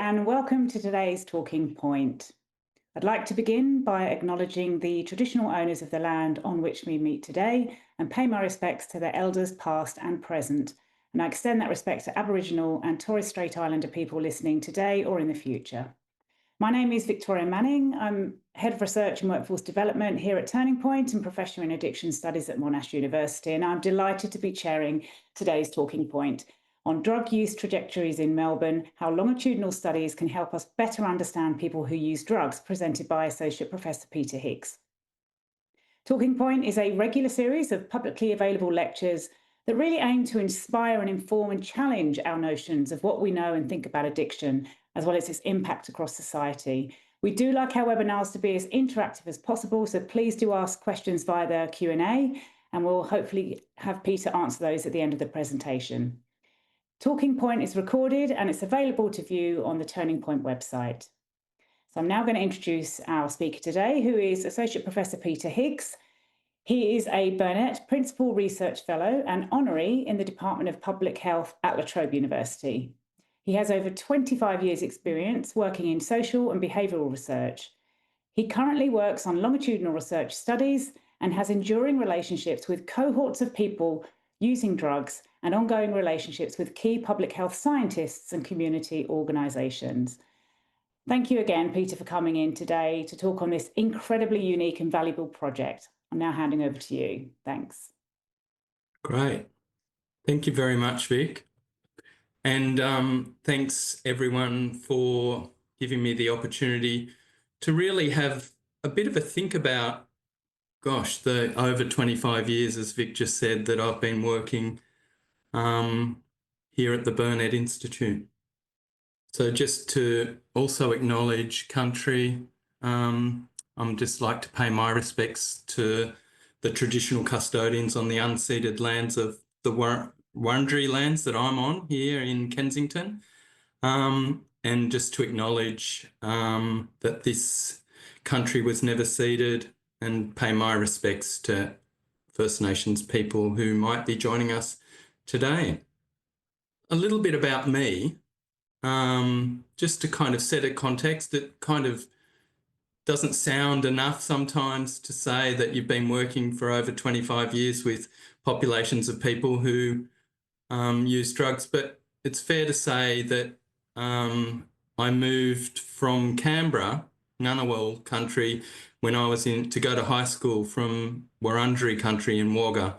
and welcome to today's Talking Point. I'd like to begin by acknowledging the traditional owners of the land on which we meet today and pay my respects to their elders past and present, and I extend that respect to Aboriginal and Torres Strait Islander people listening today or in the future. My name is Victoria Manning. I'm Head of Research and Workforce Development here at Turning Point and Professor in Addiction Studies at Monash University, and I'm delighted to be chairing today's Talking Point on drug use trajectories in Melbourne, how longitudinal studies can help us better understand people who use drugs, presented by Associate Professor Peter Higgs. Talking Point is a regular series of publicly available lectures that really aim to inspire and inform and challenge our notions of what we know and think about addiction, as well as its impact across society. We do like our webinars to be as interactive as possible, so please do ask questions via the Q&A, and we'll hopefully have Peter answer those at the end of the presentation. Talking Point is recorded and it's available to view on the Turning Point website. So I'm now going to introduce our speaker today, who is Associate Professor Peter Higgs. He is a Burnet Principal Research Fellow and Honorary in the Department of Public Health at Trobe University. He has over 25 years' experience working in social and behavioural research. He currently works on longitudinal research studies and has enduring relationships with cohorts of people using drugs and ongoing relationships with key public health scientists and community organisations. Thank you again, Peter, for coming in today to talk on this incredibly unique and valuable project. I'm now handing over to you. Thanks. Great. Thank you very much, Vic. And thanks everyone for giving me the opportunity to really have a bit of a think about, gosh, the over 25 years, as Vic just said, that I've been working here at the Burnet Institute. So just to also acknowledge country, I'm just like to pay my respects to the traditional custodians on the unceded lands of the Wurundjeri lands that I'm on here in Kensington, and just to acknowledge that this country was never ceded, and pay my respects to First Nations people who might be joining us today. A little bit about me, just to kind of set a context. It kind of doesn't sound enough sometimes to say that you've been working for over 25 years with populations of people who use drugs, but it's fair to say that I moved from Canberra, Ngunnawal country, when I was to go to high school from Wurundjeri country in Wagga,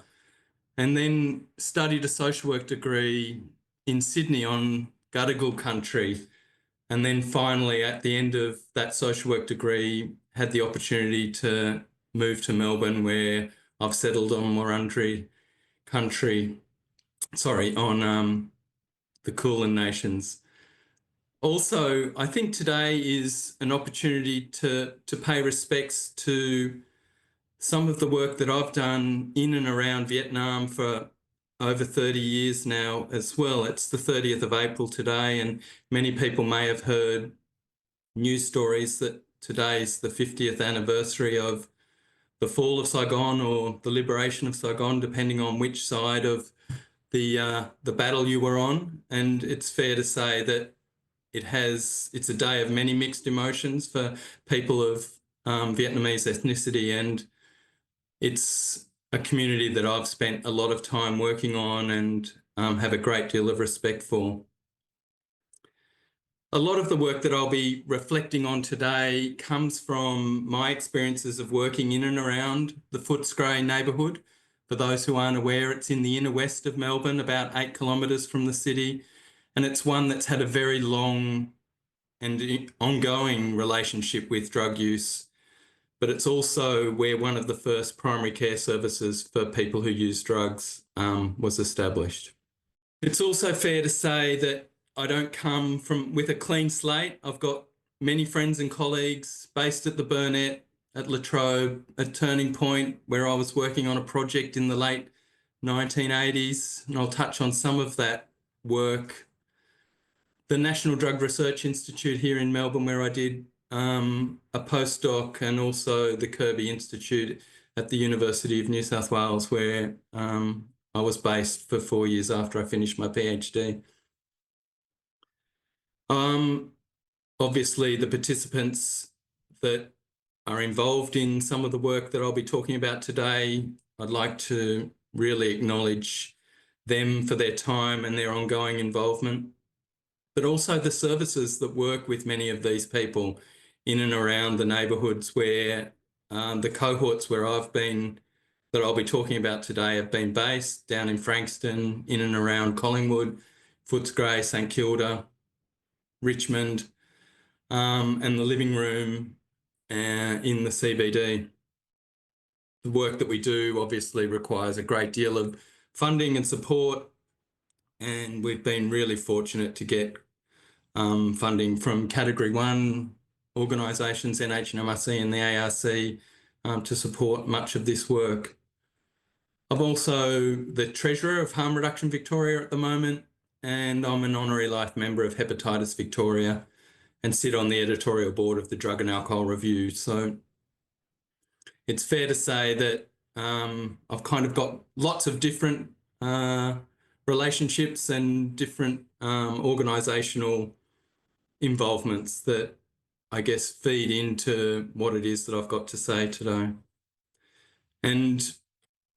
and then studied a social work degree in Sydney on Gadigal country. And then finally, at the end of that social work degree, had the opportunity to move to Melbourne, where I've settled on Wurundjeri country, on the Kulin Nations. Also, I think today is an opportunity to pay respects to some of the work that I've done in and around Vietnam for over 30 years now as well. It's the 30th of April today, and many people may have heard news stories that today is the 50th anniversary of the fall of Saigon or the liberation of Saigon, depending on which side of the battle you were on. And it's fair to say that it's a day of many mixed emotions for people of Vietnamese ethnicity, and it's a community that I've spent a lot of time working on and have a great deal of respect for. A lot of the work that I'll be reflecting on today comes from my experiences of working in and around the Footscray neighbourhood. For those who aren't aware, it's in the inner west of Melbourne, about 8 kilometres from the city, and it's one that's had a very long and ongoing relationship with drug use. But it's also where one of the first primary care services for people who use drugs was established. It's also fair to say that I don't come with a clean slate. I've got many friends and colleagues based at the Burnet, at La Trobe, at Turning Point, where I was working on a project in the late 1980s, and I'll touch on some of that work. The National Drug Research Institute here in Melbourne, where I did a postdoc, and also the Kirby Institute at the University of New South Wales, where I was based for 4 years after I finished my PhD. obviously the participants that are involved in some of the work that I'll be talking about today, I'd like to really acknowledge them for their time and their ongoing involvement, but also the services that work with many of these people in and around the neighbourhoods where the cohorts where that I'll be talking about today have been based, down in Frankston, in and around Collingwood, Footscray, St Kilda, Richmond, and the living room in the CBD. The work that we do obviously requires a great deal of funding and support, and we've been really fortunate to get funding from Category 1 organisations, NHMRC and the ARC, to support much of this work. I'm also the Treasurer of Harm Reduction Victoria at the moment, and I'm an Honorary Life Member of Hepatitis Victoria and sit on the editorial board of the Drug and Alcohol Review. So it's fair to say that I've kind of got lots of different relationships and different organisational involvements that I guess feed into what it is that I've got to say today. And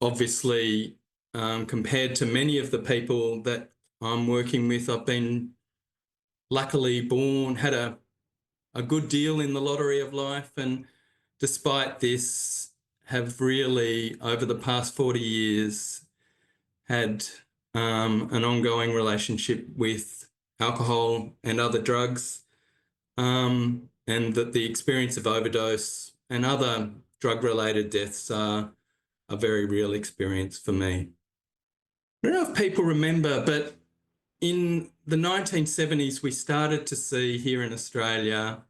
obviously, compared to many of the people that I'm working with, I've been luckily had a good deal in the lottery of life, and despite this, have really, over the past 40 years, had an ongoing relationship with alcohol and other drugs, and that the experience of overdose and other drug-related deaths are a very real experience for me. I don't know if people remember, but in the 1970s, we started to see here in Australia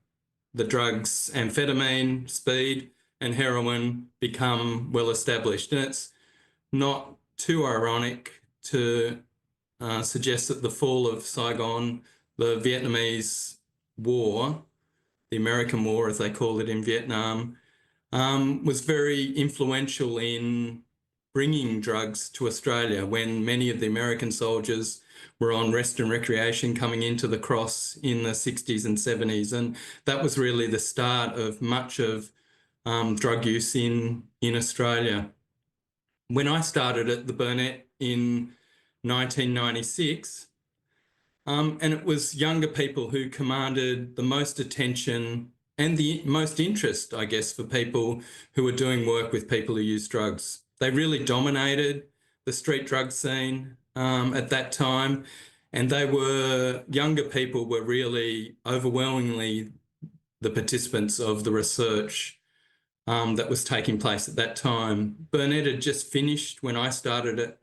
the drugs amphetamine, speed, and heroin become well established. And it's not too ironic to suggest that the fall of Saigon, the Vietnamese War, the American War as they call it in Vietnam, was very influential in bringing drugs to Australia when many of the American soldiers were on rest and recreation coming into the Cross in the 60s and 70s. And that was really the start of much of drug use in Australia. When I started at the Burnet in 1996, and it was younger people who commanded the most attention and the most interest, I guess, for people who were doing work with people who use drugs. They really dominated the street drug scene at that time, and younger people were really overwhelmingly the participants of the research that was taking place at that time. Burnet had just finished, when I started it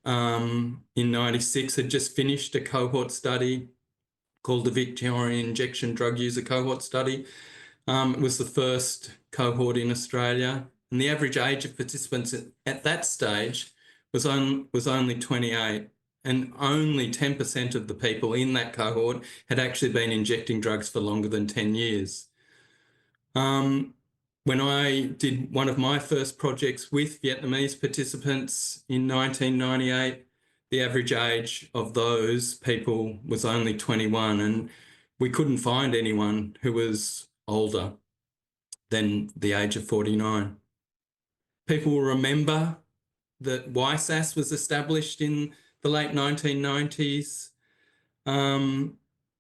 in 96, had just finished a cohort study called the Victorian Injection Drug User Cohort Study. It was the first cohort in Australia, and the average age of participants at that stage was only 28, and only 10% of the people in that cohort had actually been injecting drugs for longer than 10 years. When I did one of my first projects with Vietnamese participants in 1998, the average age of those people was only 21, and we couldn't find anyone who was older than the age of 49. People will remember that YSAS was established in the late 1990s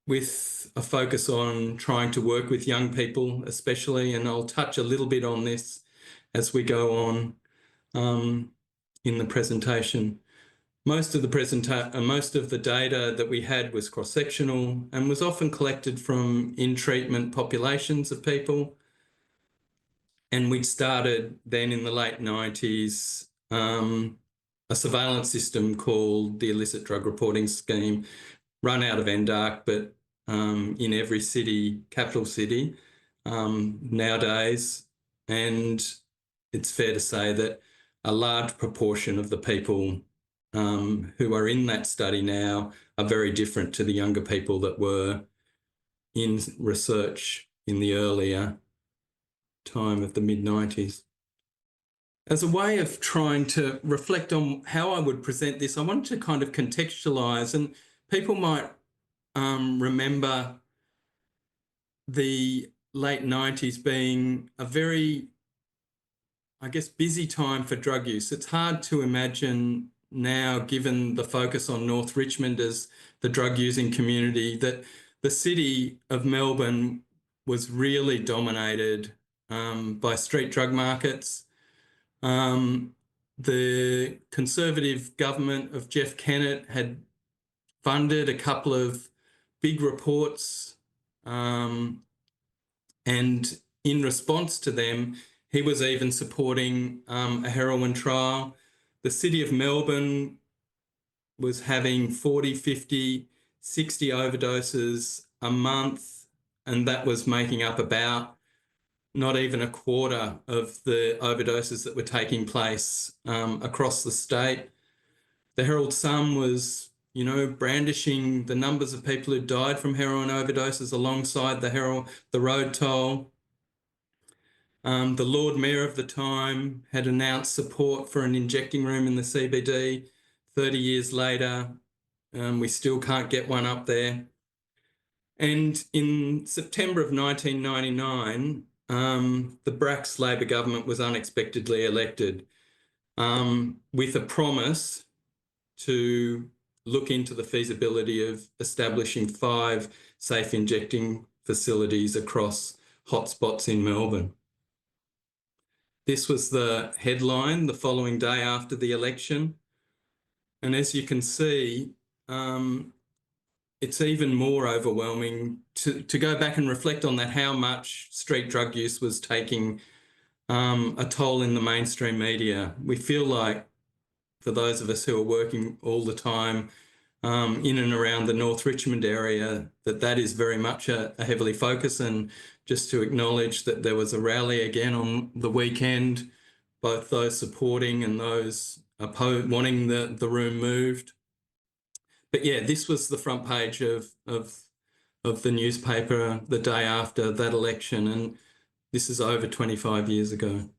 with a focus on trying to work with young people especially, and I'll touch a little bit on this as we go on in the presentation. Most of the data that we had was cross-sectional and was often collected from in-treatment populations of people. And we'd started then in the late 90s a surveillance system called the Illicit Drug Reporting Scheme, run out of NDARC, but in every city, capital city nowadays. And it's fair to say that a large proportion of the people who are in that study now are very different to the younger people that were in research in the earlier time of the mid-90s. As a way of trying to reflect on how I would present this, I wanted to kind of contextualise, and people might remember the late 90s being a very, I guess, busy time for drug use. It's hard to imagine now, given the focus on North Richmond as the drug using community, that the city of Melbourne was really dominated by street drug markets. The Conservative government of Jeff Kennett had funded a couple of big reports, and in response to them, he was even supporting a heroin trial. The city of Melbourne was having 40, 50, 60 overdoses a month, and that was making up about not even a quarter of the overdoses that were taking place across the state. The Herald Sun was, you know, brandishing the numbers of people who died from heroin overdoses alongside the road toll. The Lord Mayor of the time had announced support for an injecting room in the CBD. 30 years later, we still can't get one up there. And in September of 1999, the Bracks Labor government was unexpectedly elected with a promise to look into the feasibility of establishing 5 safe injecting facilities across hotspots in Melbourne. This was the headline the following day after the election. And as you can see, it's even more overwhelming to go back and reflect on that, how much street drug use was taking a toll in the mainstream media. We feel like, for those of us who are working all the time in and around the North Richmond area, that is very much a heavily focus. And just to acknowledge that there was a rally again on the weekend, both those supporting and those wanting the room moved. But yeah, this was the front page of the newspaper the day after that election, and this is over 25 years ago.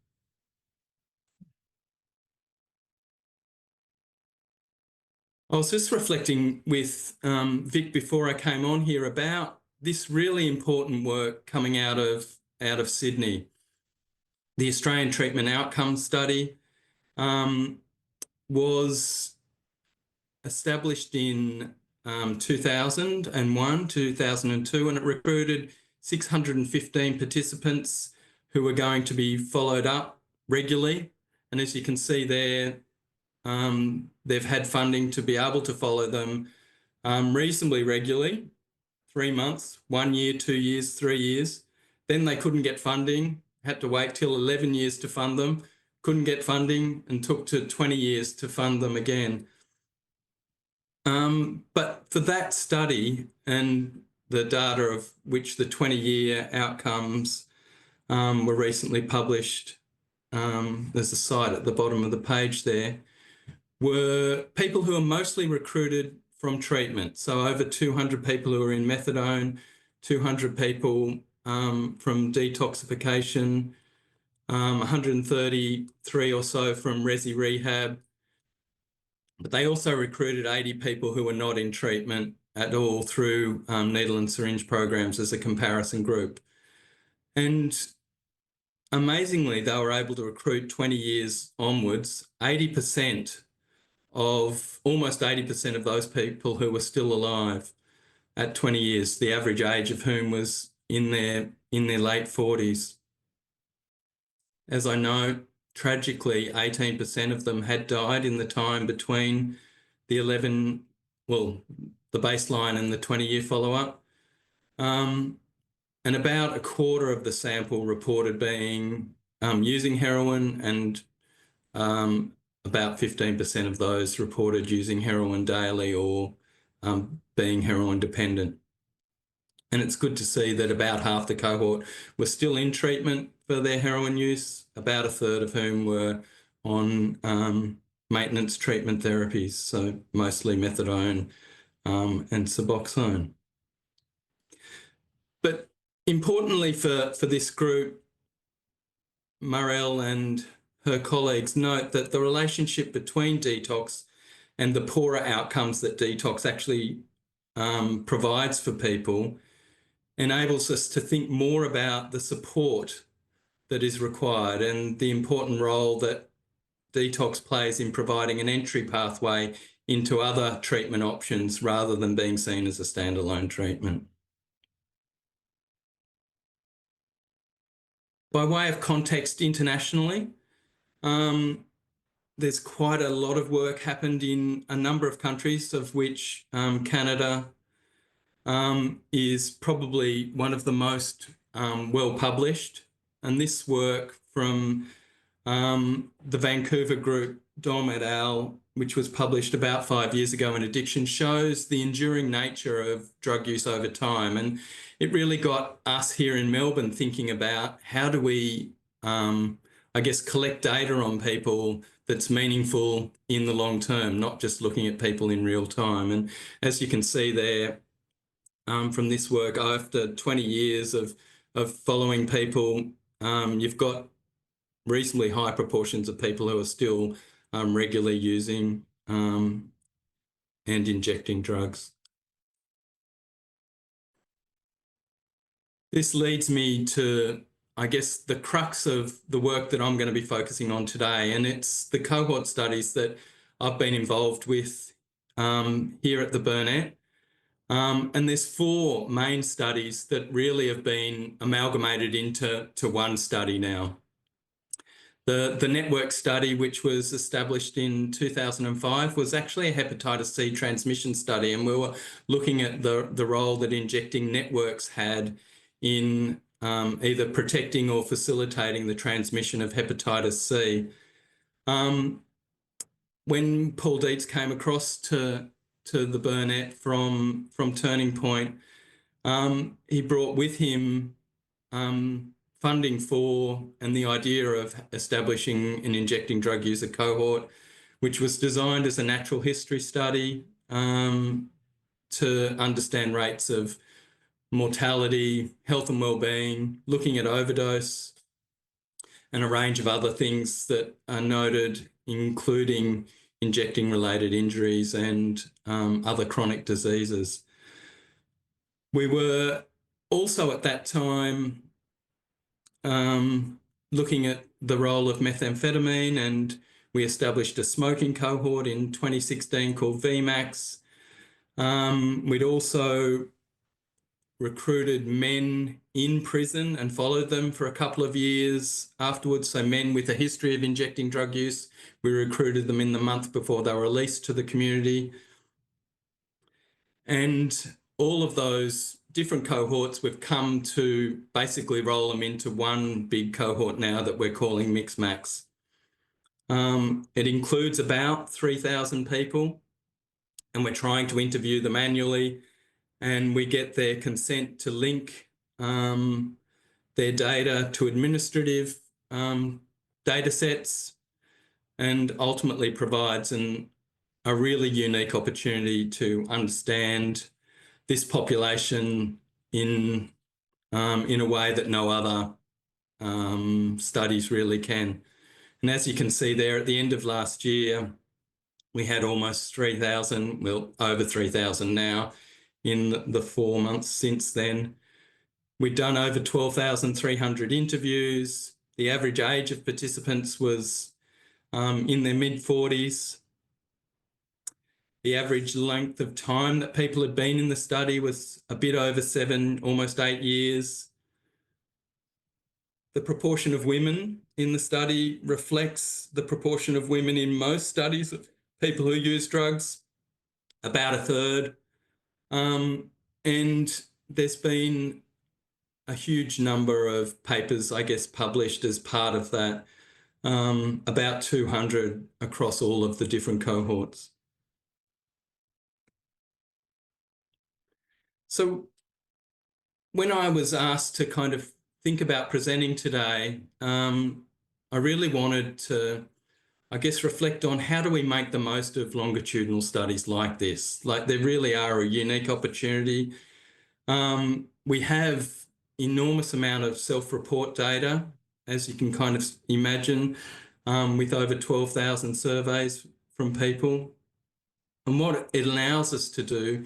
I was just reflecting with Vic before I came on here about this really important work coming out of Sydney. The Australian Treatment Outcomes Study was established in 2001, 2002, and it recruited 615 participants who were going to be followed up regularly. And as you can see there, they've had funding to be able to follow them reasonably regularly, 3 months, 1 year, 2 years, 3 years. Then they couldn't get funding, had to wait till 11 years to fund them, couldn't get funding, and took to 20 years to fund them again. But for that study and the data of which the 20-year outcomes were recently published, there's a site at the bottom of the page there, were people who are mostly recruited from treatment. So over 200 people who are in methadone, 200 people from detoxification, 133 or so from resi rehab. But they also recruited 80 people who were not in treatment at all through needle and syringe programs as a comparison group. And amazingly, they were able to recruit 20 years onwards, almost 80% of those people who were still alive at 20 years, the average age of whom was in their late 40s. As I know, tragically, 18% of them had died in the time between the baseline and the 20-year follow-up. And about a quarter of the sample reported being using heroin, and about 15% of those reported using heroin daily or being heroin dependent. And it's good to see that about half the cohort were still in treatment for their heroin use, about a third of whom were on maintenance treatment therapies, so mostly methadone and Suboxone. But importantly for this group, Murrell and her colleagues note that the relationship between detox and the poorer outcomes that detox actually provides for people, enables us to think more about the support that is required and the important role that detox plays in providing an entry pathway into other treatment options rather than being seen as a standalone treatment. By way of context internationally, there's quite a lot of work happened in a number of countries, of which Canada is probably one of the most well published. And this work from the Vancouver group, Dom et al., which was published about 5 years ago in Addiction, shows the enduring nature of drug use over time. And it really got us here in Melbourne thinking about how do we, I guess, collect data on people that's meaningful in the long term, not just looking at people in real time. And as you can see there, from this work, after 20 years of following people, you've got reasonably high proportions of people who are still regularly using and injecting drugs. This leads me to, I guess, the crux of the work that I'm going to be focusing on today, and it's the cohort studies that I've been involved with here at the Burnet. And there's 4 main studies that really have been amalgamated into one study now. The network study, which was established in 2005, was actually a hepatitis C transmission study, and we were looking at the role that injecting networks had in either protecting or facilitating the transmission of hepatitis C. When Paul Dietz came across to the Burnet from Turning Point, he brought with him funding for and the idea of establishing an injecting drug user cohort, which was designed as a natural history study to understand rates of mortality, health and well-being, looking at overdose, and a range of other things that are noted, including injecting related injuries and other chronic diseases. We were also at that time looking at the role of methamphetamine, and we established a smoking cohort in 2016 called VMAX. We'd also recruited men in prison and followed them for a couple of years afterwards. So men with a history of injecting drug use, we recruited them in the month before they were released to the community. And all of those different cohorts, we've come to basically roll them into one big cohort now that we're calling MIX-MAX. It includes about 3,000 people, and we're trying to interview them annually, and we get their consent to link their data to administrative data sets, and ultimately provides a really unique opportunity to understand this population in a way that no other studies really can. And as you can see there, at the end of last year, we had almost 3,000, well, over 3,000 now in the 4 months since then. We'd done over 12,300 interviews. The average age of participants was in their mid-40s. The average length of time that people had been in the study was a bit over 7, almost 8 years. The proportion of women in the study reflects the proportion of women in most studies of people who use drugs, about a third. And there's been a huge number of papers, I guess, published as part of that, about 200 across all of the different cohorts. So when I was asked to kind of think about presenting today, I really wanted to, I guess, reflect on how do we make the most of longitudinal studies like this? Like, they really are a unique opportunity. We have enormous amount of self-report data, as you can kind of imagine, with over 12,000 surveys from people. And what it allows us to do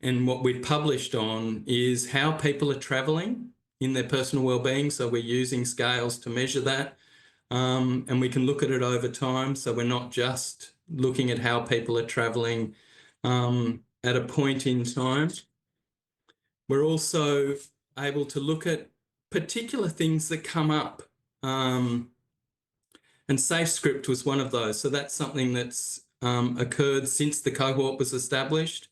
and what we've published on is how people are travelling in their personal wellbeing. So we're using scales to measure that, and we can look at it over time. So we're not just looking at how people are travelling at a point in time. We're also able to look at particular things that come up, and SafeScript was one of those. So that's something that's occurred since the cohort was established.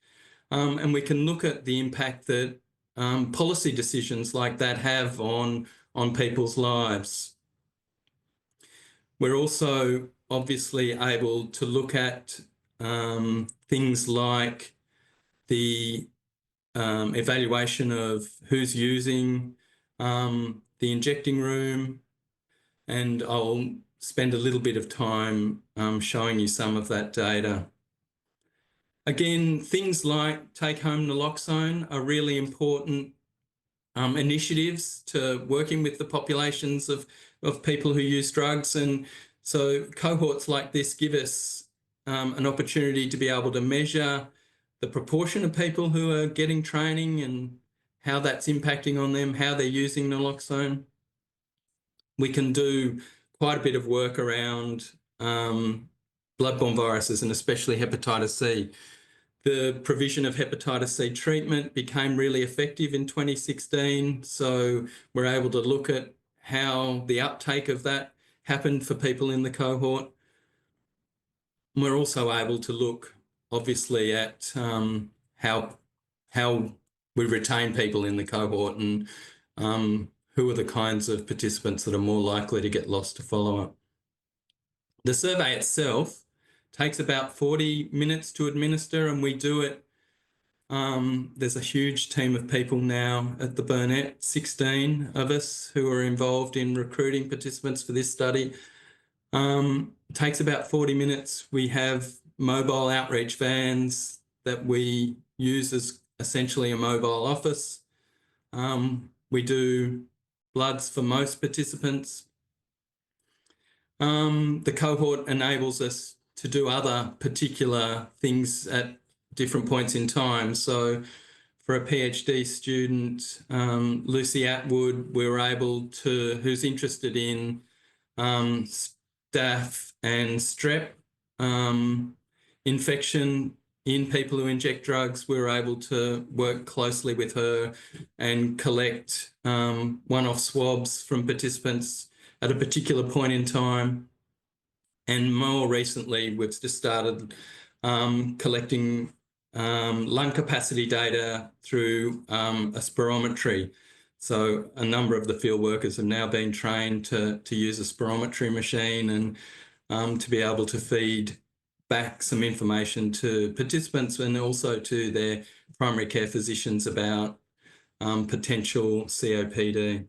And we can look at the impact that policy decisions like that have on people's lives. We're also obviously able to look at things like the evaluation of who's using the injecting room, and I'll spend a little bit of time showing you some of that data. Again, things like take-home naloxone are really important initiatives to working with the populations of people who use drugs. And so cohorts like this give us an opportunity to be able to measure the proportion of people who are getting training and how that's impacting on them, how they're using naloxone. We can do quite a bit of work around bloodborne viruses and especially hepatitis C. The provision of hepatitis C treatment became really effective in 2016. So we're able to look at how the uptake of that happened for people in the cohort. And we're also able to look, obviously, at how we retain people in the cohort and who are the kinds of participants that are more likely to get lost to follow-up. The survey itself takes about 40 minutes to administer, and we do it. There's a huge team of people now at the Burnet, 16 of us who are involved in recruiting participants for this study. It takes about 40 minutes. We have mobile outreach vans that we use as essentially a mobile office. We do bloods for most participants. The cohort enables us to do other particular things at different points in time. So for a PhD student, Lucy Atwood, we were able to, who's interested in staph and strep infection in people who inject drugs, we were able to work closely with her and collect one-off swabs from participants at a particular point in time. And more recently, we've just started collecting lung capacity data through a spirometry. So a number of the field workers have now been trained to use a spirometry machine and to be able to feed back some information to participants and also to their primary care physicians about potential COPD.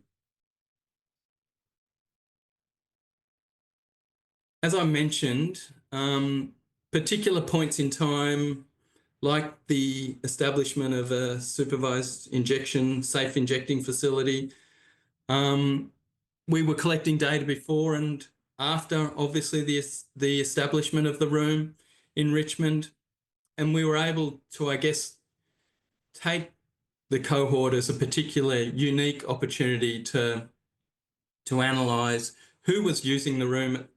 As I mentioned, particular points in time, like the establishment of a supervised injection, safe injecting facility, we were collecting data before and after, obviously, the establishment of the room in Richmond. And we were able to, I guess, take the cohort as a particularly unique opportunity to analyse who was using the room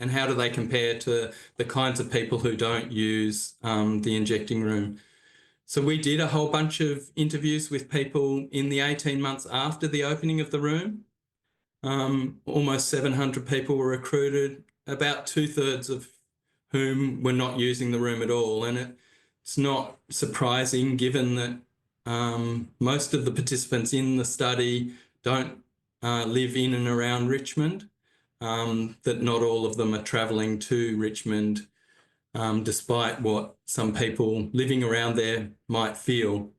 and how do they compare to the kinds of people who don't use the injecting room. So we did a whole bunch of interviews with people in the 18 months after the opening of the room. Almost 700 people were recruited, about 2/3 of whom were not using the room at all. And it's not surprising given that most of the participants in the study don't live in and around Richmond, that not all of them are travelling to Richmond, despite what some people living around there might feel.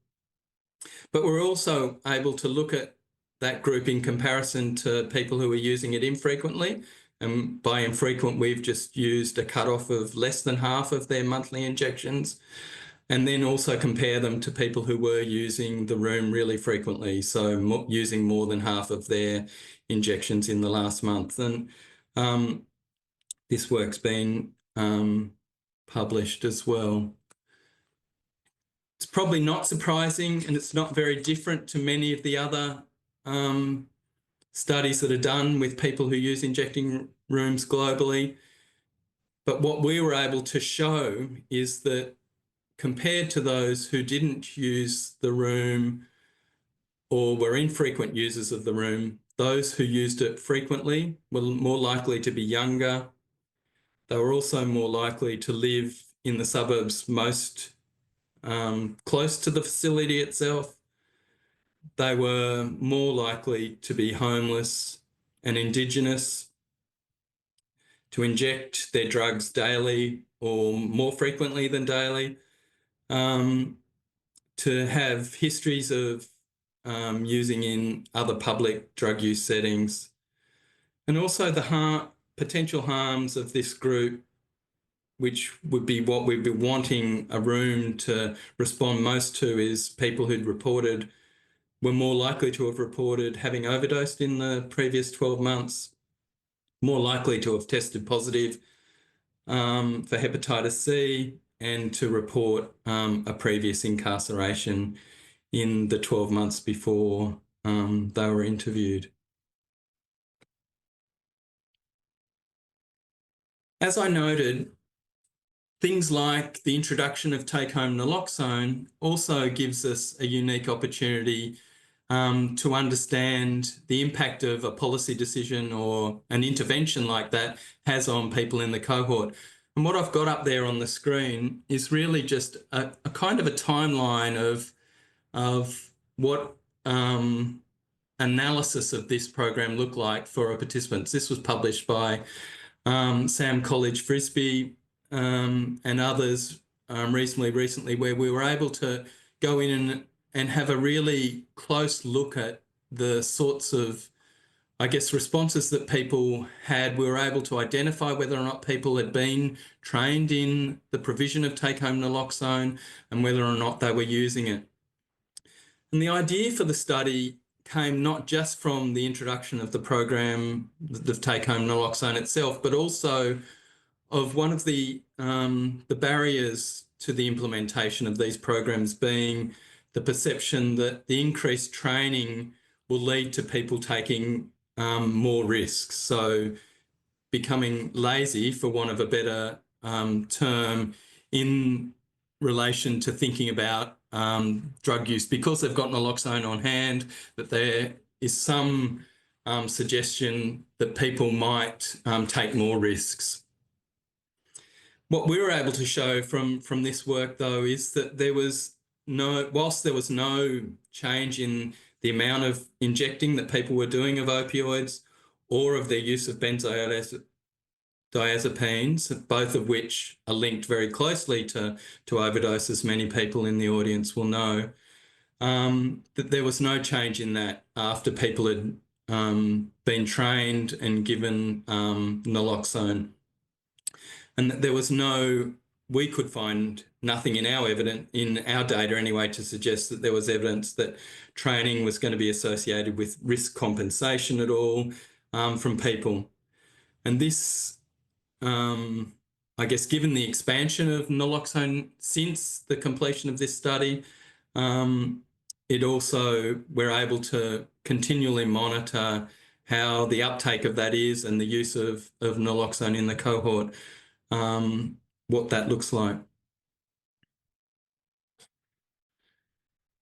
But we're also able to look at that group in comparison to people who are using it infrequently. And by infrequent, we've just used a cutoff of less than half of their monthly injections, and then also compare them to people who were using the room really frequently, so using more than half of their injections in the last month. And this work's been published as well. It's probably not surprising, and it's not very different to many of the other studies that are done with people who use injecting rooms globally. But what we were able to show is that compared to those who didn't use the room or were infrequent users of the room, those who used it frequently were more likely to be younger. They were also more likely to live in the suburbs most close to the facility itself. They were more likely to be homeless and Indigenous, to inject their drugs daily or more frequently than daily, to have histories of using in other public drug use settings, and also the potential harms of this group, which would be what we'd be wanting a room to respond most to, is people who'd were more likely to have reported having overdosed in the previous 12 months, more likely to have tested positive for hepatitis C, and to report a previous incarceration in the 12 months before they were interviewed. As I noted, things like the introduction of take-home naloxone also gives us a unique opportunity to understand the impact of a policy decision or an intervention like that has on people in the cohort. And what I've got up there on the screen is really just a kind of a timeline of what analysis of this program looked like for our participants. This was published by Sam College Frisbee and others reasonably recently, where we were able to go in and have a really close look at the sorts of, I guess, responses that people had. We were able to identify whether or not people had been trained in the provision of take-home naloxone and whether or not they were using it. And the idea for the study came not just from the introduction of the program, the take-home naloxone itself, but also of one of the barriers to the implementation of these programs being the perception that the increased training will lead to people taking more risks. So becoming lazy, for want of a better term, in relation to thinking about drug use, because they've got naloxone on hand, that there is some suggestion that people might take more risks. What we were able to show from this work, though, is that whilst there was no change in the amount of injecting that people were doing of opioids or of their use of benzodiazepines, both of which are linked very closely to overdoses, many people in the audience will know, that there was no change in that after people had been trained and given naloxone. And that there was we could find nothing in our data anyway, to suggest that there was evidence that training was going to be associated with risk compensation at all from people. And this, I guess, given the expansion of naloxone since the completion of this study, we're able to continually monitor how the uptake of that is and the use of naloxone in the cohort, what that looks like.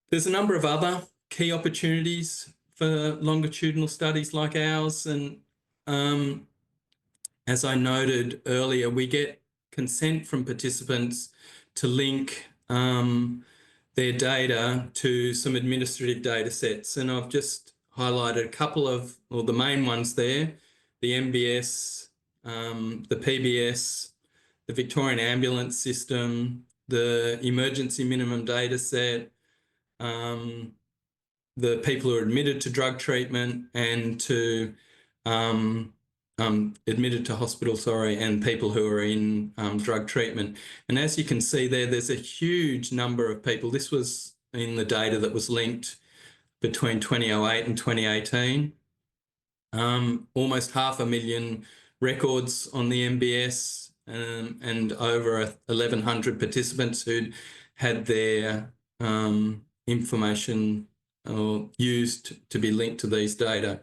There's a number of other key opportunities for longitudinal studies like ours, and as I noted earlier, we get consent from participants to link their data to some administrative data sets. And I've just highlighted a couple of, or the main ones there, the MBS, the PBS, the Victorian Ambulance System, the Emergency Minimum Data Set, the people who are admitted to drug treatment and to admitted to hospital, and people who are in drug treatment. And as you can see there's a huge number of people. This was in the data that was linked between 2008 and 2018. Almost 500,000 records on the MBS, and over 1,100 participants who'd had their information or used to be linked to these data.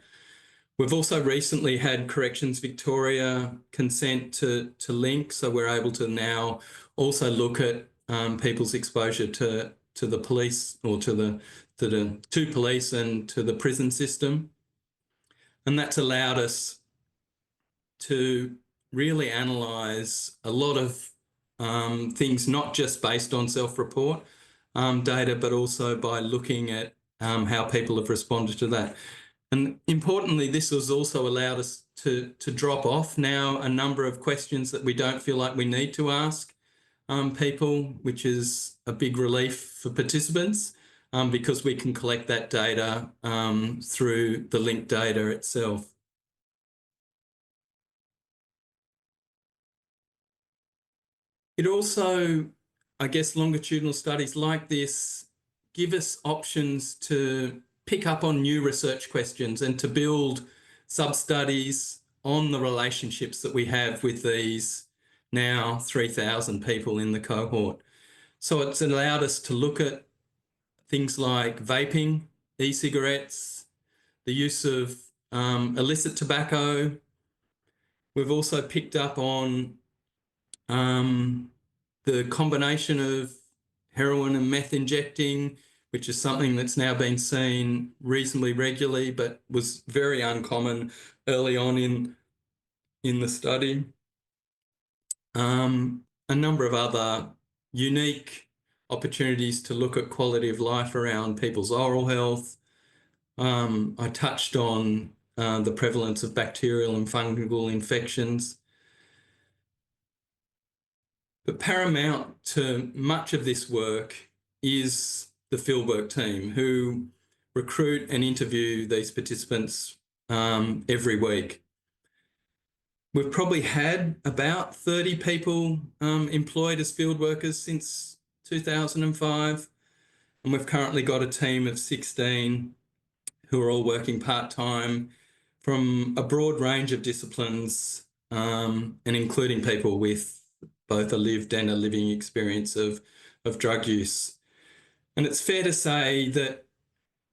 We've also recently had Corrections Victoria consent to link, so we're able to now also look at people's exposure to the police or to police and to the prison system, and that's allowed us to really analyse a lot of things, not just based on self-report data, but also by looking at how people have responded to that. And importantly, this has also allowed us to drop off now a number of questions that we don't feel like we need to ask people, which is a big relief for participants because we can collect that data through the linked data itself. It also, I guess, longitudinal studies like this give us options to pick up on new research questions and to build sub-studies on the relationships that we have with these now 3,000 people in the cohort. So it's allowed us to look at things like vaping, e-cigarettes, the use of illicit tobacco. We've also picked up on the combination of heroin and meth injecting, which is something that's now been seen reasonably regularly, but was very uncommon early on in the study. A number of other unique opportunities to look at quality of life around people's oral health. I touched on the prevalence of bacterial and fungal infections. But paramount to much of this work is the fieldwork team who recruit and interview these participants every week. We've probably had about 30 people employed as field workers since 2005, and we've currently got a team of 16 who are all working part-time from a broad range of disciplines and including people with both a lived and a living experience of drug use. And it's fair to say that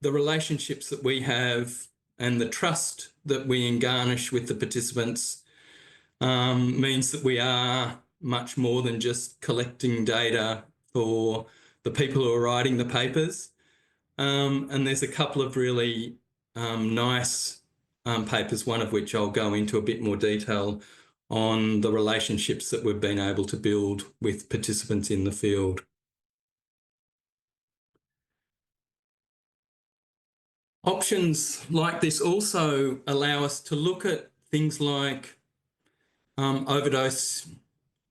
the relationships that we have and the trust that we engarnish with the participants means that we are much more than just collecting data for the people who are writing the papers. And there's a couple of really nice papers, one of which I'll go into a bit more detail on the relationships that we've been able to build with participants in the field. Options like this also allow us to look at things like overdose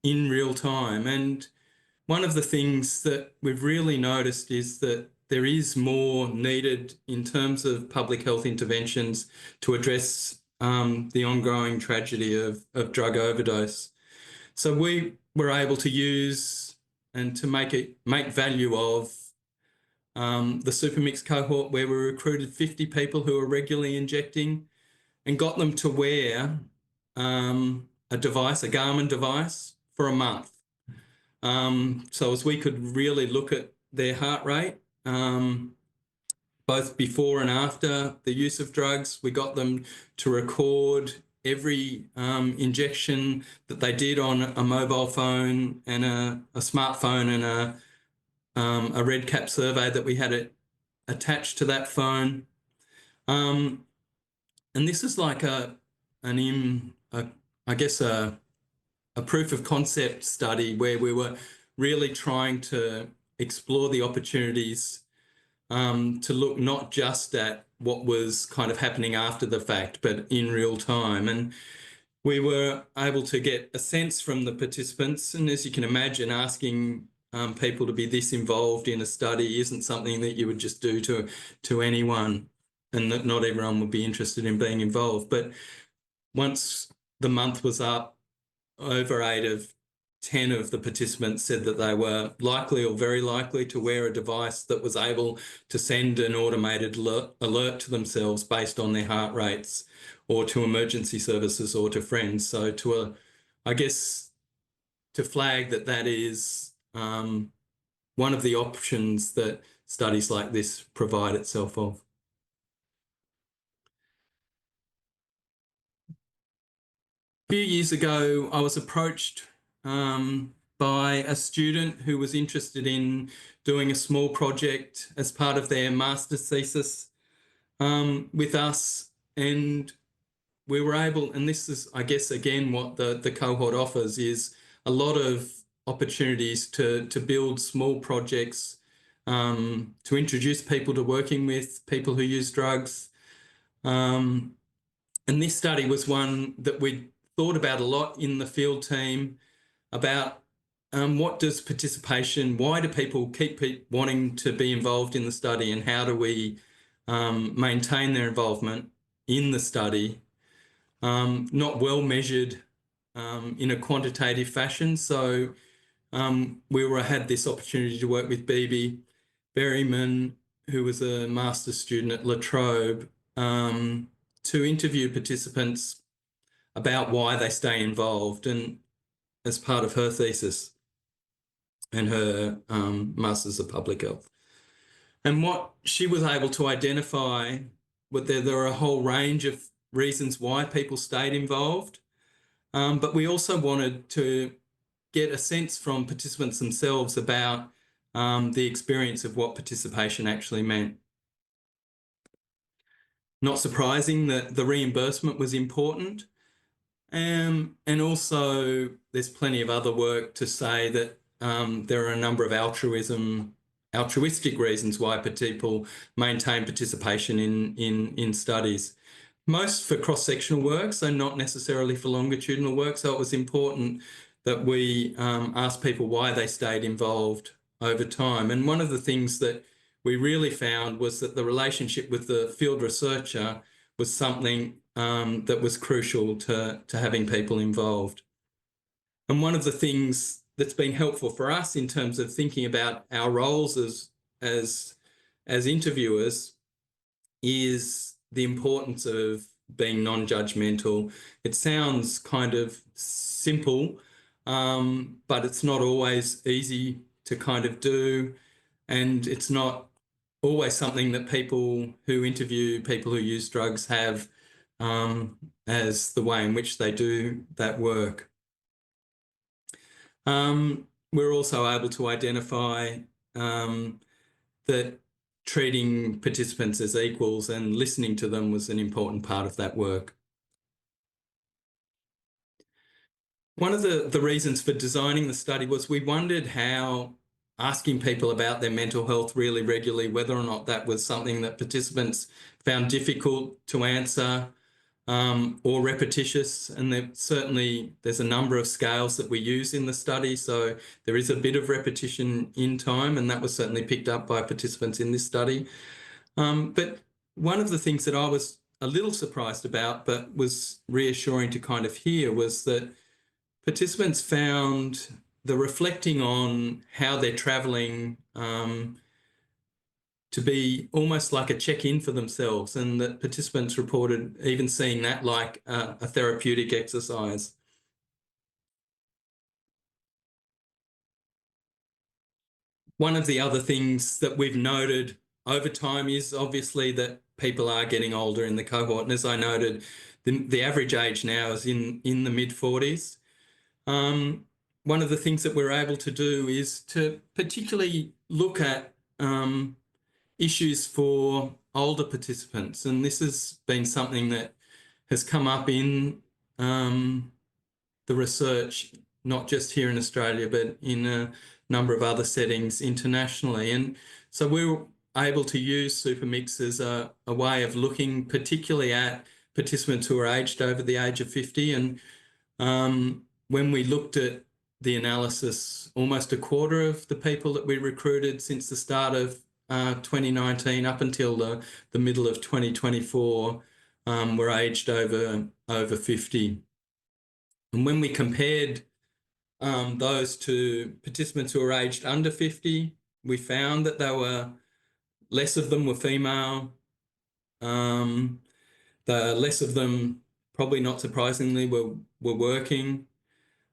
in real time. And one of the things that we've really noticed is that there is more needed in terms of public health interventions to address the ongoing tragedy of drug overdose. So we were able to use and to make value of the SuperMIX cohort, where we recruited 50 people who are regularly injecting and got them to wear a device, a Garmin device, for a month. So as we could really look at their heart rate, both before and after the use of drugs, we got them to record every injection that they did on a mobile phone and a smartphone and a red cap survey that we had attached to that phone. And this is like I guess a proof of concept study where we were really trying to explore the opportunities to look not just at what was kind of happening after the fact, but in real time. And we were able to get a sense from the participants. And as you can imagine, asking people to be this involved in a study isn't something that you would just do to anyone, and that not everyone would be interested in being involved. But once the month was up, over 8 of 10 of the participants said that they were likely or very likely to wear a device that was able to send an automated alert to themselves based on their heart rates, or to emergency services, or to friends. So I guess to flag that is one of the options that studies like this provide itself of. A few years ago, I was approached by a student who was interested in doing a small project as part of their master's thesis with us, and we were able, and this is, I guess, again, what the cohort offers is a lot of opportunities to build small projects, to introduce people to working with people who use drugs. And this study was one that we thought about a lot in the field team about what does participation, why do people keep wanting to be involved in the study, and how do we maintain their involvement in the study? Not well measured in a quantitative fashion. So had this opportunity to work with Bibi Berryman, who was a master's student at La Trobe, to interview participants about why they stay involved, and as part of her thesis and her Masters of Public Health. And what she was able to identify, there are a whole range of reasons why people stayed involved, but we also wanted to get a sense from participants themselves about the experience of what participation actually meant. Not surprising that the reimbursement was important. And also there's plenty of other work to say that there are a number of altruistic reasons why people maintain participation in studies. Most for cross-sectional work, so not necessarily for longitudinal work. So it was important that we asked people why they stayed involved over time. And one of the things that we really found was that the relationship with the field researcher was something that was crucial to having people involved. And one of the things that's been helpful for us in terms of thinking about our roles as interviewers is the importance of being non-judgmental. It sounds kind of simple, but it's not always easy to kind of do, and it's not always something that people who interview people who use drugs have as the way in which they do that work. We're also able to identify that treating participants as equals and listening to them was an important part of that work. One of the reasons for designing the study was we wondered how asking people about their mental health really regularly, whether or not that was something that participants found difficult to answer or repetitious. And there's a number of scales that we use in the study. So there is a bit of repetition in time, and that was certainly picked up by participants in this study. But one of the things that I was a little surprised about, but was reassuring to kind of hear, was that participants found the reflecting on how they're travelling to be almost like a check-in for themselves, and that participants reported even seeing that like a therapeutic exercise. One of the other things that we've noted over time is obviously that people are getting older in the cohort. And as I noted, the average age now is in the mid-40s. One of the things that we're able to do is to particularly look at issues for older participants. And this has been something that has come up in the research, not just here in Australia, but in a number of other settings internationally. And so we were able to use SuperMIX as a way of looking particularly at participants who are aged over the age of 50. And when we looked at the analysis, almost a quarter of the people that we recruited since the start of 2019 up until the middle of 2024 were aged over 50. And when we compared those to participants who were aged under 50, we found that less of them were female. The less of them, probably not surprisingly, were working.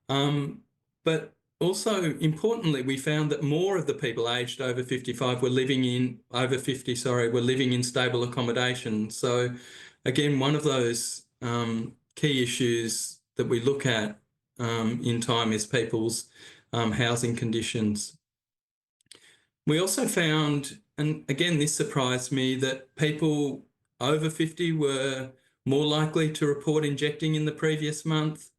But also, importantly, we found that more of the people aged over 55 were living in, over 50, sorry, were living in stable accommodation. So again, one of those key issues that we look at in time is people's housing conditions. We also found, and again, this surprised me, that people over 50 were more likely to report injecting in the previous month.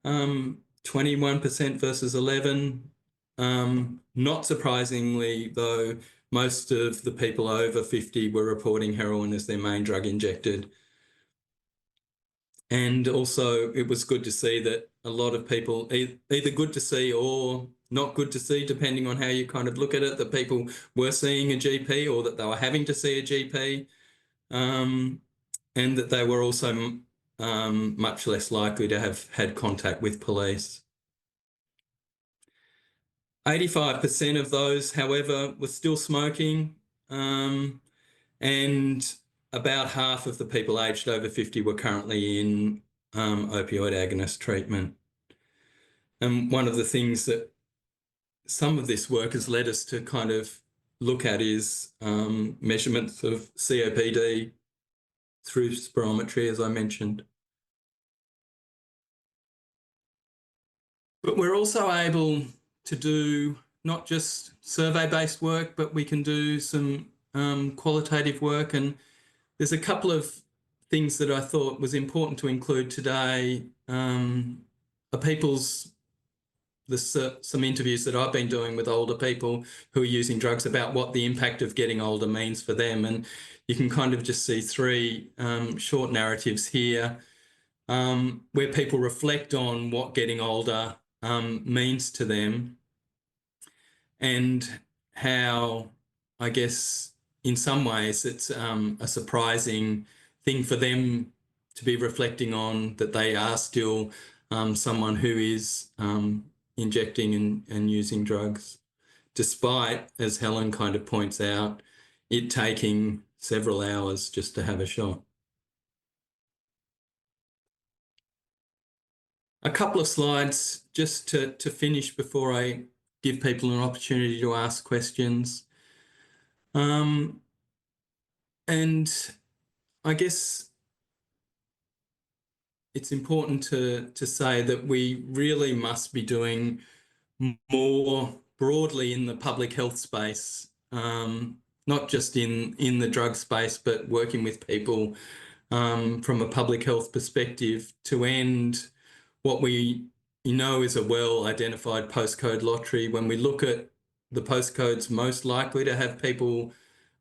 21% versus 11. Not surprisingly, though, most of the people over 50 were reporting heroin as their main drug injected. And also, it was good to see that a lot of people, either good to see or not good to see, depending on how you kind of look at it, that people were seeing a GP or that they were having to see a GP, and that they were also much less likely to have had contact with police. 85% of those, however, were still smoking, and about half of the people aged over 50 were currently in opioid agonist treatment. And one of the things that some of this work has led us to kind of look at is measurements of COPD through spirometry, as I mentioned. But we're also able to do not just survey-based work, but we can do some qualitative work. And there's a couple of things that I thought was important to include today. Some interviews that I've been doing with older people who are using drugs about what the impact of getting older means for them. And you can kind of just see three short narratives here where people reflect on what getting older means to them, and how, I guess, in some ways it's a surprising thing for them to be reflecting on, that they are still someone who is injecting and using drugs, despite, as Helen kind of points out, it taking several hours just to have a shot. A couple of slides just to finish before I give people an opportunity to ask questions. And I guess it's important to say that we really must be doing more broadly in the public health space, not just in the drug space, but working with people from a public health perspective to end what we know is a well-identified postcode lottery. When we look at the postcodes most likely to have people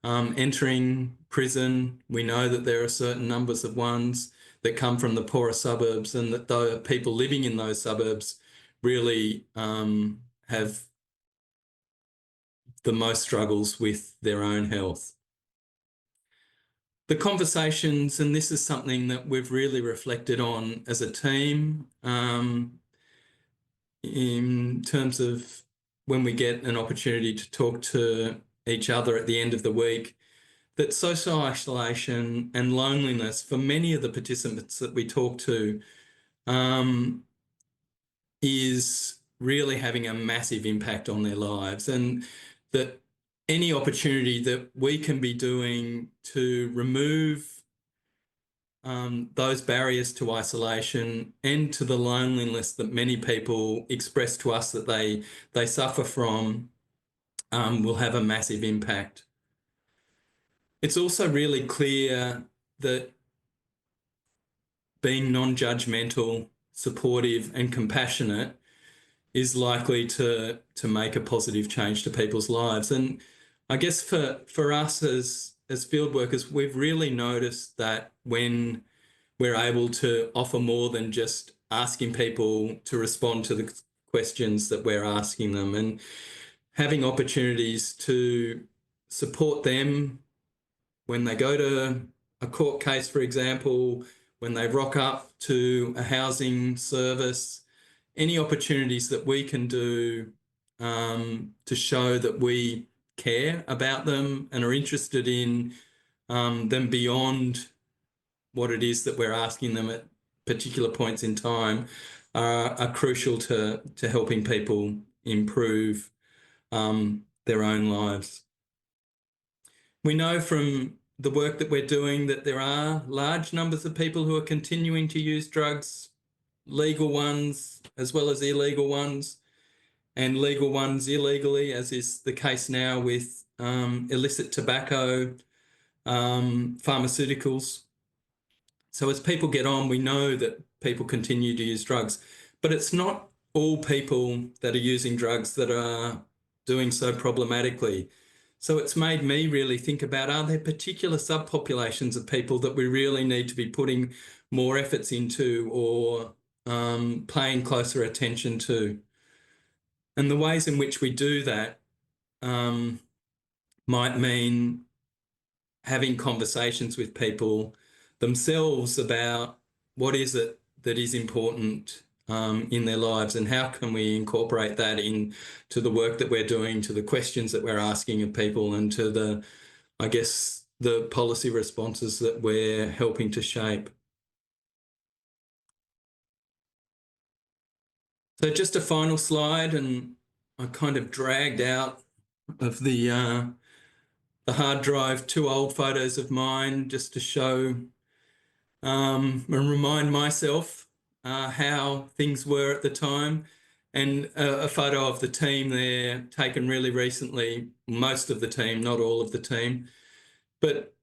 entering prison, we know that there are certain numbers of ones that come from the poorer suburbs, and that the people living in those suburbs really have the most struggles with their own health. The conversations, and this is something that we've really reflected on as a team, in terms of when we get an opportunity to talk to each other at the end of the week, that social isolation and loneliness for many of the participants that we talk to is really having a massive impact on their lives, and that any opportunity that we can be doing to remove those barriers to isolation and to the loneliness that many people express to us that they suffer from will have a massive impact. It's also really clear that being non-judgmental, supportive and compassionate is likely to make a positive change to people's lives. And I guess for us as field workers, we've really noticed that when we're able to offer more than just asking people to respond to the questions that we're asking them, and having opportunities to support them when they go to a court case, for example, when they rock up to a housing service, any opportunities that we can do to show that we care about them and are interested in them beyond what it is that we're asking them at particular points in time are crucial to helping people improve their own lives. We know from the work that we're doing that there are large numbers of people who are continuing to use drugs, legal ones as well as illegal ones, and legal ones illegally, as is the case now with illicit tobacco, pharmaceuticals. So as people get on, we know that people continue to use drugs, but it's not all people that are using drugs that are doing so problematically. So it's made me really think about, are there particular subpopulations of people that we really need to be putting more efforts into or paying closer attention to? And the ways in which we do that might mean having conversations with people themselves about what is it that is important in their lives, and how can we incorporate that into the work that we're doing, to the questions that we're asking of people, and to the, I guess, the policy responses that we're helping to shape. So just a final slide, and I kind of dragged out of the hard drive 2 old photos of mine just to show and remind myself how things were at the time. And a photo of the team there taken really recently, most of the team, not all of the team. But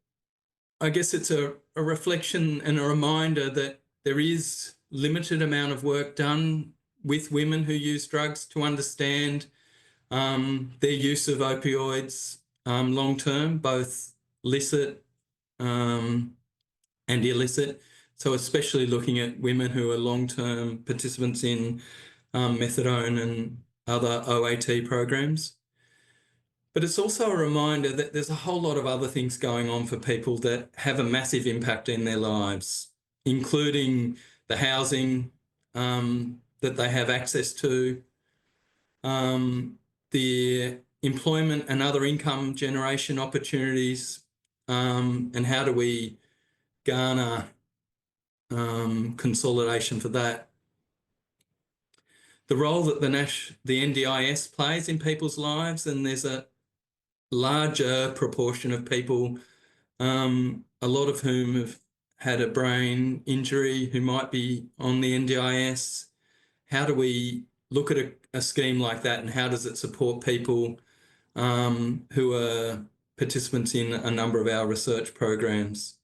I guess it's a reflection and a reminder that there is limited amount of work done with women who use drugs to understand their use of opioids long-term, both licit and illicit. So especially looking at women who are long-term participants in methadone and other OAT programs. But it's also a reminder that there's a whole lot of other things going on for people that have a massive impact in their lives, including the housing that they have access to, the employment and other income generation opportunities, and how do we garner consolidation for that. The role that the NDIS plays in people's lives, and there's a larger proportion of people, a lot of whom have had a brain injury, who might be on the NDIS. How do we look at a scheme like that, and how does it support people who are participants in a number of our research programs?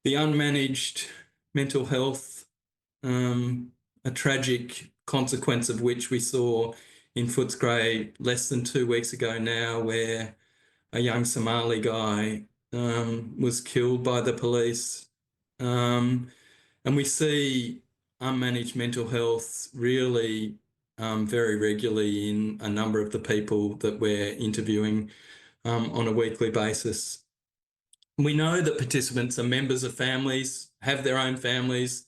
The unmanaged mental health, a tragic consequence of which we saw in Footscray less than 2 weeks ago now, where a young Somali guy was killed by the police. And we see unmanaged mental health really very regularly in a number of the people that we're interviewing on a weekly basis. We know that participants are members of families, have their own families,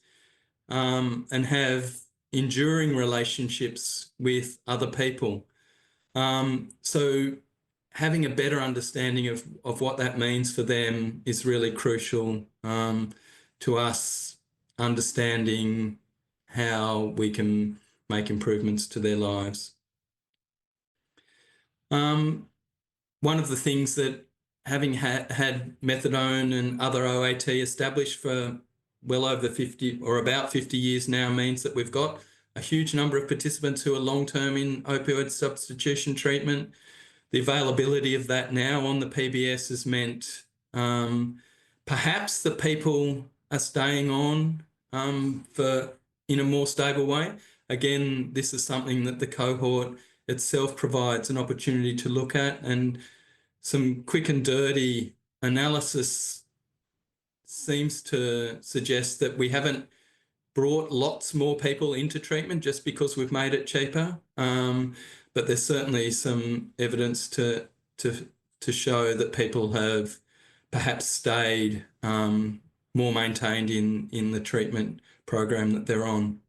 and have enduring relationships with other people. So having a better understanding of what that means for them is really crucial to us understanding how we can make improvements to their lives. One of the things that, having had methadone and other OAT established for well over 50 or about 50 years now, means that we've got a huge number of participants who are long-term in opioid substitution treatment. The availability of that now on the PBS has meant perhaps that people are staying on in a more stable way. Again, this is something that the cohort itself provides an opportunity to look at, and some quick and dirty analysis seems to suggest that we haven't brought lots more people into treatment just because we've made it cheaper. But there's certainly some evidence to show that people have perhaps stayed more maintained in the treatment program that they're on.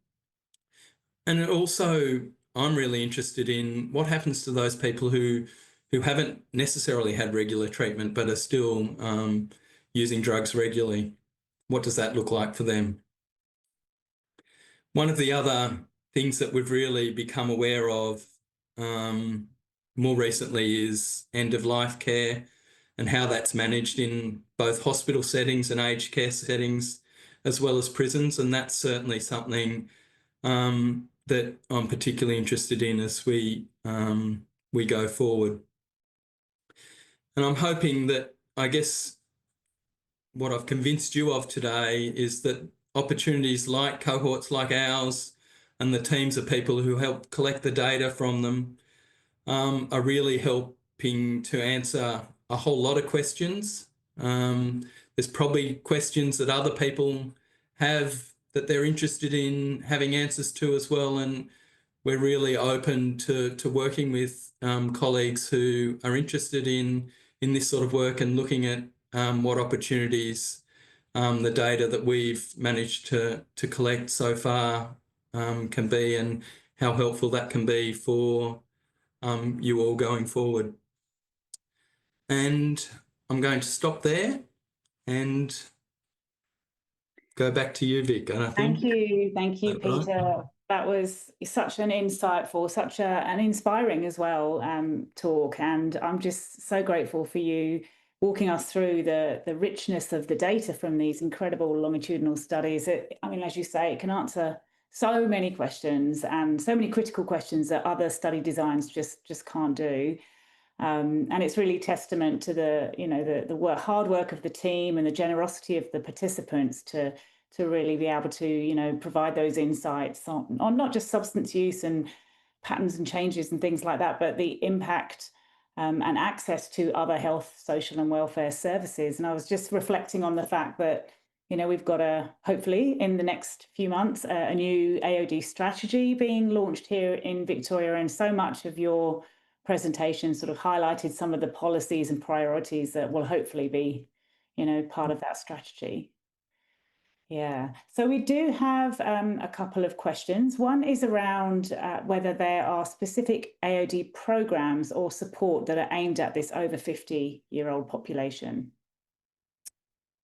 And also, I'm really interested in what happens to those people who haven't necessarily had regular treatment but are still using drugs regularly. What does that look like for them? One of the other things that we've really become aware of more recently is end-of-life care and how that's managed in both hospital settings and aged care settings, as well as prisons. And that's certainly something that I'm particularly interested in as we go forward. And I'm hoping that, I guess, what I've convinced you of today is that opportunities like cohorts like ours and the teams of people who help collect the data from them are really helping to answer a whole lot of questions. There's probably questions that other people have that they're interested in having answers to as well, and we're really open to working with colleagues who are interested in this sort of work and looking at what opportunities the data that we've managed to collect so far can be, and how helpful that can be for you all going forward. And I'm going to stop there and go back to you, Vic. And I think thank you, Peter. right. That was such an insightful, such an inspiring as well talk, and I'm just so grateful for you walking us through the richness of the data from these incredible longitudinal studies. I mean, as you say, it can answer so many questions and so many critical questions that other study designs just can't do. And it's really testament to the hard work of the team and the generosity of the participants to really be able to provide those insights on not just substance use and patterns and changes and things like that, but the impact and access to other health, social and welfare services. And I was just reflecting on the fact that we've got hopefully in the next few months a new AOD strategy being launched here in Victoria, and so much of your presentation sort of highlighted some of the policies and priorities that will hopefully be part of that strategy. Yeah, so we do have a couple of questions. One is around whether there are specific AOD programs or support that are aimed at this over 50-year-old population.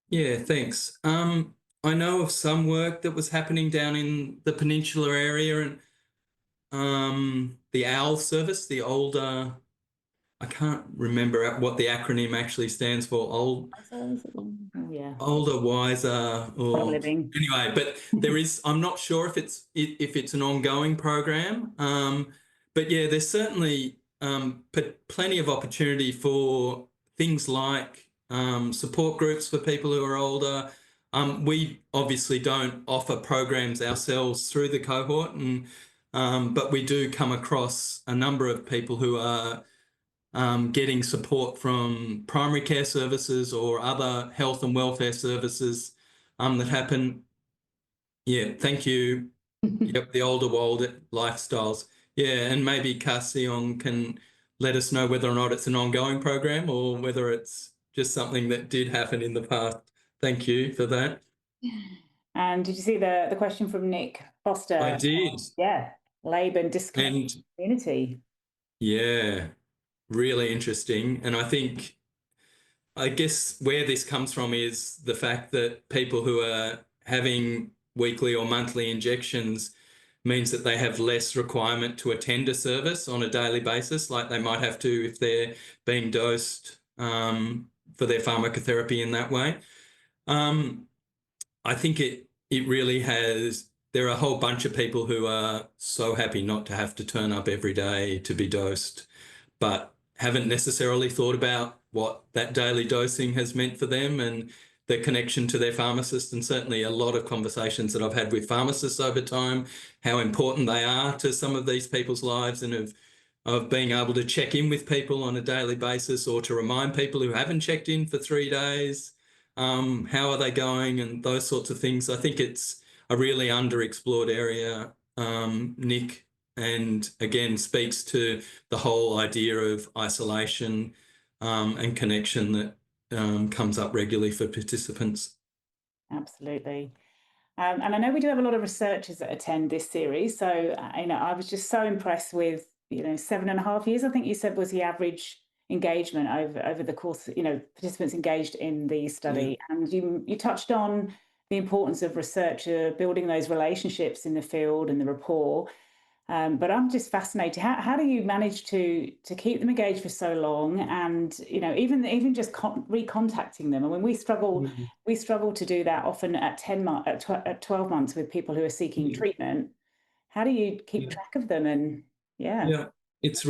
Yeah, thanks. I know of some work that was happening down in the Peninsular area, and the OWL service, the older, I can't remember what the acronym actually stands for, Yeah, older, wiser, or living. anyway, but there is, I'm not sure if it's an ongoing program, but yeah, there's certainly plenty of opportunity for things like support groups for people who are older. We obviously don't offer programs ourselves through the cohort, and but we do come across a number of people who are getting support from primary care services or other health and welfare services that happen. Yeah, thank you. Yep, the older world lifestyles. Yeah, and maybe Ka-Seong can let us know whether or not it's an ongoing program or whether it's just something that did happen in the past. Thank you for that. And did you see the question from Nick Foster? I did. Yeah, Labour and disconnected community. Yeah, really interesting. And I guess where this comes from is the fact that people who are having weekly or monthly injections means that they have less requirement to attend a service on a daily basis, like they might have to if they're being dosed for their pharmacotherapy in that way. I think it really has. There are a whole bunch of people who are so happy not to have to turn up every day to be dosed, but haven't necessarily thought about what that daily dosing has meant for them and the connection to their pharmacist. And certainly a lot of conversations that I've had with pharmacists over time, how important they are to some of these people's lives, and of being able to check in with people on a daily basis, or to remind people who haven't checked in for 3 days, how are they going, and those sorts of things. I think it's a really underexplored area, Nick, and again speaks to the whole idea of isolation and connection that comes up regularly for participants. Absolutely. And I know we do have a lot of researchers that attend this series. So, I was just so impressed with, 7.5 years, I think you said, was the average engagement over the course, participants engaged in the study. Yeah. And you touched on the importance of researcher building those relationships in the field and the rapport. But I'm just fascinated. How do you manage to keep them engaged for so long, and even just recontacting them? I mean, we struggle to do that often at 12 months with people who are seeking treatment. How do you keep track of them? And it's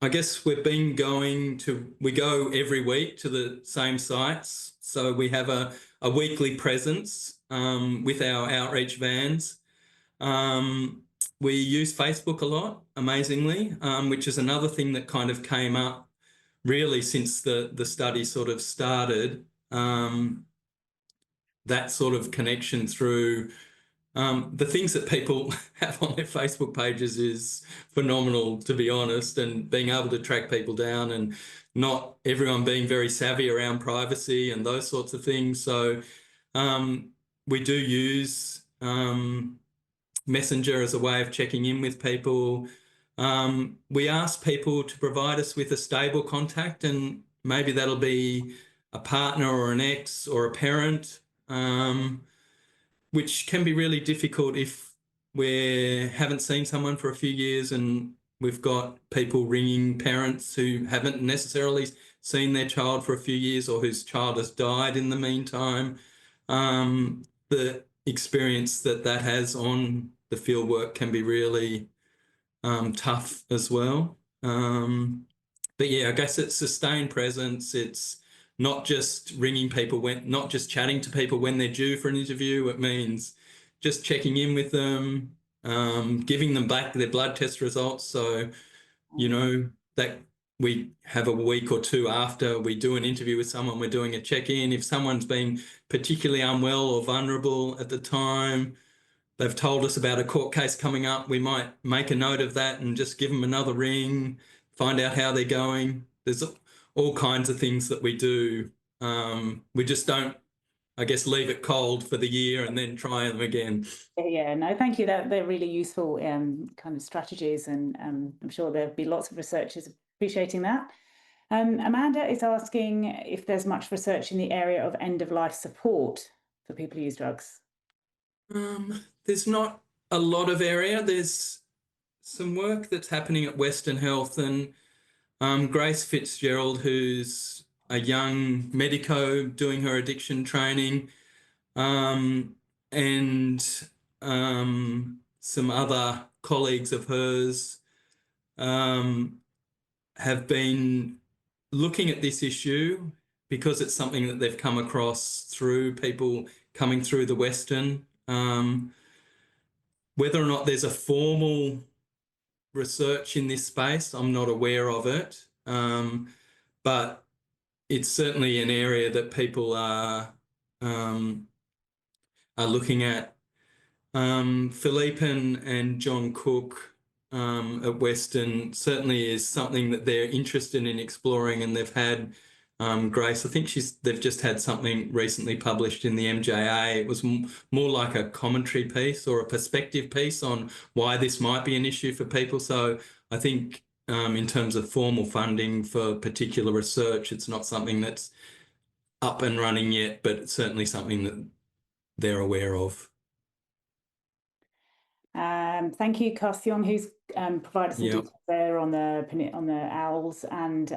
I guess we go every week to the same sites, so we have a weekly presence with our outreach vans. We use Facebook a lot, amazingly, which is another thing that kind of came up really since the study sort of started. That sort of connection through the things that people have on their Facebook pages is phenomenal, to be honest, and being able to track people down and not everyone being very savvy around privacy and those sorts of things. So we do use Messenger as a way of checking in with people. We ask people to provide us with a stable contact, and maybe that'll be a partner or an ex or a parent, which can be really difficult if we haven't seen someone for a few years and we've got people ringing parents who haven't necessarily seen their child for a few years or whose child has died in the meantime. The experience that has on the fieldwork can be really tough as well. But yeah, I guess it's sustained presence. It's not just ringing people not just chatting to people when they're due for an interview. It means just checking in with them, giving them back their blood test results. So, that we have a week or two after we do an interview with someone, we're doing a check-in. If someone's been particularly unwell or vulnerable at the time, they've told us about a court case coming up, we might make a note of that and just give them another ring, find out how they're going. There's all kinds of things that we do. We just don't, I guess, leave it cold for the year and then try them again. Yeah, no, thank you. They're really useful kind of strategies, and I'm sure there'll be lots of researchers appreciating that. Amanda is asking if there's much research in the area of end-of-life support for people who use drugs. There's not a lot of area. There's some work that's happening at Western Health, and Grace Fitzgerald, who's a young medico doing her addiction training, and some other colleagues of hers have been looking at this issue because it's something that they've come across through people coming through the Western. Whether or not there's a formal research in this space, I'm not aware of it, but it's certainly an area that people are looking at. Philippe and John Cook at Western certainly is something that they're interested in exploring, and they've had Grace, I think they've just had something recently published in the MJA. It was more like a commentary piece or a perspective piece on why this might be an issue for people. So I think in terms of formal funding for particular research, it's not something that's up and running yet, but it's certainly something that they're aware of. Thank you, Kostyon, who's provided some details there on the owls, and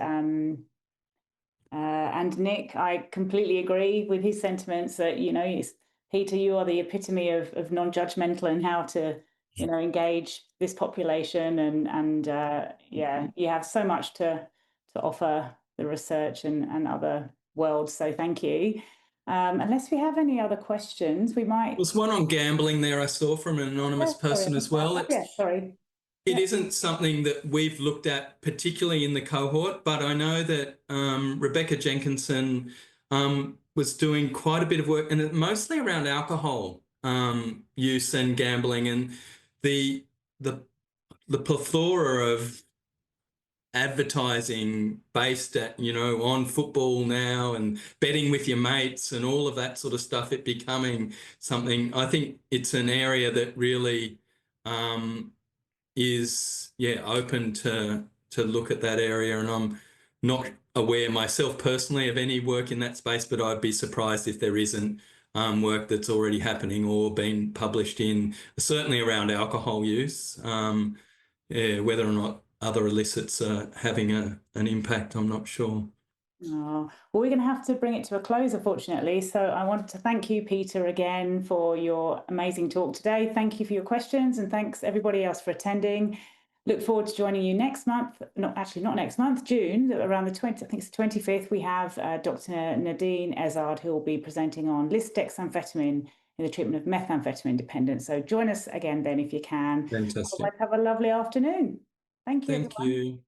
Nick. I completely agree with his sentiments that Peter, you are the epitome of non-judgmental and how to engage this population, and you have so much to offer the research and other worlds. So thank you. Unless we have any other questions, we might. There's one on gambling there I saw from an anonymous person as well. It isn't something that we've looked at particularly in the cohort, but I know that Rebecca Jenkinson was doing quite a bit of work, and mostly around alcohol use and gambling, and the plethora of advertising based at on football now and betting with your mates and all of that sort of stuff, it becoming something. I think it's an area that really is open to look at that area, and I'm not aware myself personally of any work in that space, but I'd be surprised if there isn't. work that's already happening or been published in, certainly around alcohol use. Yeah, whether or not other illicits are having an impact, I'm not sure. Oh, well, we're going to have to bring it to a close, unfortunately. So I wanted to thank you, Peter, again for your amazing talk today. Thank you for your questions, and thanks everybody else for attending. Look forward to joining you next month. Not next month, June, around the 20th, I think it's 25th. We have Dr. Nadine Ezard, who will be presenting on lisdexamphetamine in the treatment of methamphetamine dependence. So join us again then if you can. Fantastic. Otherwise, have a lovely afternoon. Thank you, Thank everyone. you.